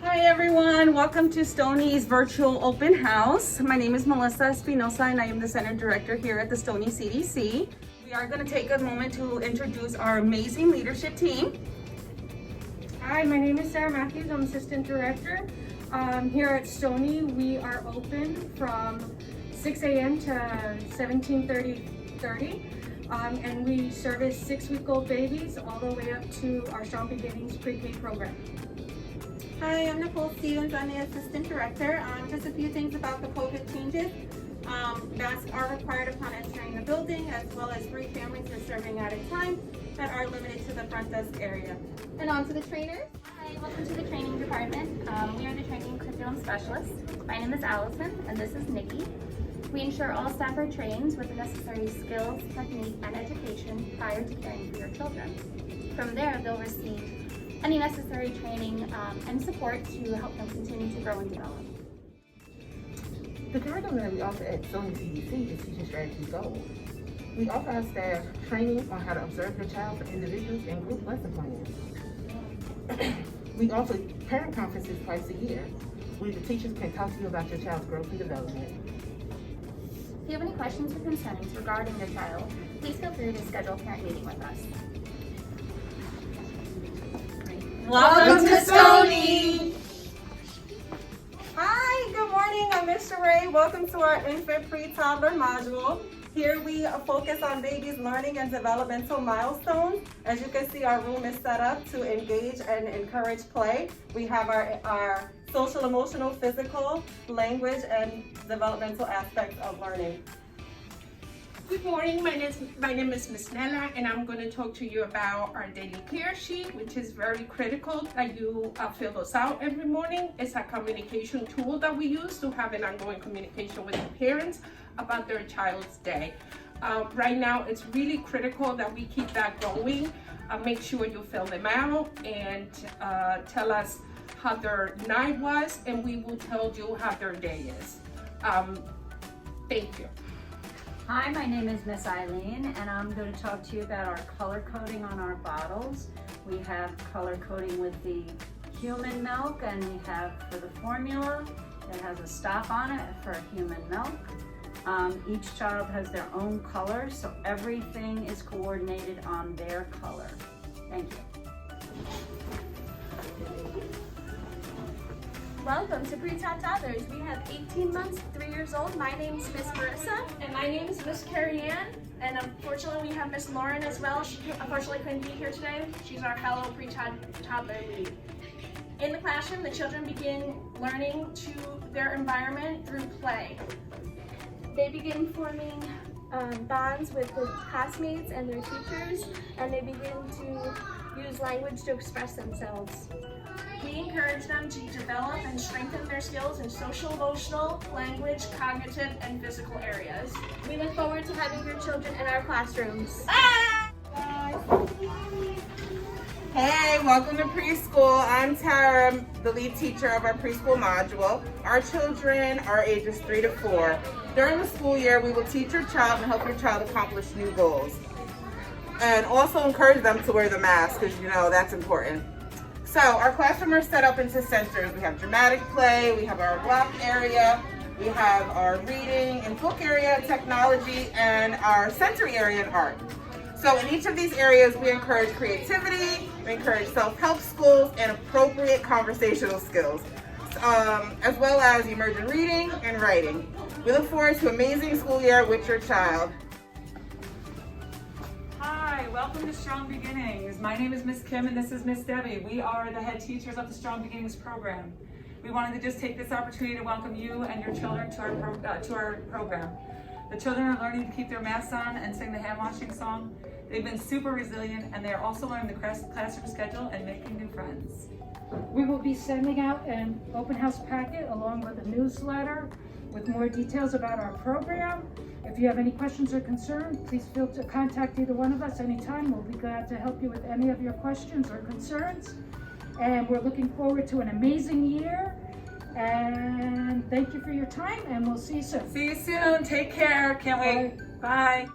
Hi everyone, welcome to Stony's virtual open house. My name is Melissa Espinosa and I am the Center Director here at the Stony CDC. We are going to take a moment to introduce our amazing leadership team. Hi, my name is Sarah Matthews. I'm Assistant Director. Here at Stony, we are open from 6 a.m. to 17:30, and we service 6-week-old babies all the way up to our Strong Beginnings pre-K program. Hi, I'm Nicole Stevens. I'm the Assistant Director. Just a few things about the COVID changes. Masks are required upon entering the building, as well as 3 families are serving at a time that are limited to the front desk area. And on to the trainers. Hi, welcome to the training department. We are the training curriculum specialists. My name is Allison, and this is Nikki. We ensure all staff are trained with the necessary skills, technique, and education prior to caring for your children. From there, they'll receive any necessary training and support to help them continue to grow and develop. The curriculum that we offer at Stony CDC is Teaching Strategy Goals. We offer our staff training on how to observe your child for individuals and group lesson plans. We offer parent conferences twice a year where the teachers can talk to you about your child's growth and development. If you have any questions or concerns regarding your child, please feel free to schedule a parent meeting with us. Welcome to Stony! Hi, good morning. I'm Ms. Sheree. Welcome to our infant pre-toddler module. Here we focus on babies' learning and developmental milestones. As you can see, our room is set up to engage and encourage play. We have our social, emotional, physical, language, and developmental aspects of learning. Good morning, my name is Ms. Nella, and I'm going to talk to you about our daily care sheet, which is very critical that you fill those out every morning. It's a communication tool that we use to have an ongoing communication with the parents about their child's day. Right now, it's really critical that we keep that going. Make sure you fill them out and tell us how their night was, and we will tell you how their day is. Thank you. Hi, my name is Miss Eileen, and I'm going to talk to you about our color coding on our bottles. We have color coding with the human milk, and we have for the formula that has a stop on it for human milk. Each child has their own color, so everything is coordinated on their color. Thank you. Welcome to Pre-Tot Toddlers. We have 18 months, 3 years old. My name's Miss Marissa. And my name is Miss Carrie Ann. And unfortunately, we have Miss Lauren as well. She unfortunately couldn't be here today. She's our fellow pre-toddler lead. In the classroom, the children begin learning to their environment through play. They begin forming bonds with the classmates and their teachers, and they begin to use language to express themselves. We encourage them to develop and strengthen their skills in social, emotional, language, cognitive, and physical areas. We look forward to having your children in our classrooms. Hey, welcome to Preschool. I'm Tara, the lead teacher of our preschool module. Our children are ages 3 to 4. During the school year, we will teach your child and help your child accomplish new goals. And also encourage them to wear the mask, because you know that's important. So our classroom are set up into centers. We have dramatic play, we have our block area, we have our reading and book area, technology, and our sensory area and art. So in each of these areas, we encourage creativity, we encourage self-help skills, and appropriate conversational skills, as well as emergent reading and writing. We look forward to an amazing school year with your child. Hi, welcome to Strong Beginnings. My name is Miss Kim and this is Miss Debbie. We are the head teachers of the Strong Beginnings program. We wanted to just take this opportunity to welcome you and your children to our program. The children are learning to keep their masks on and sing the hand washing song. They've been super resilient, and they are also learning the classroom schedule and making new friends. We will be sending out an open house packet along with a newsletter with more details about our program. If you have any questions or concerns, please feel free to contact either one of us anytime. We'll be glad to help you with any of your questions or concerns. And we're looking forward to an amazing year. And thank you for your time, and we'll see you soon. See you soon. Take care. Can't wait. Bye.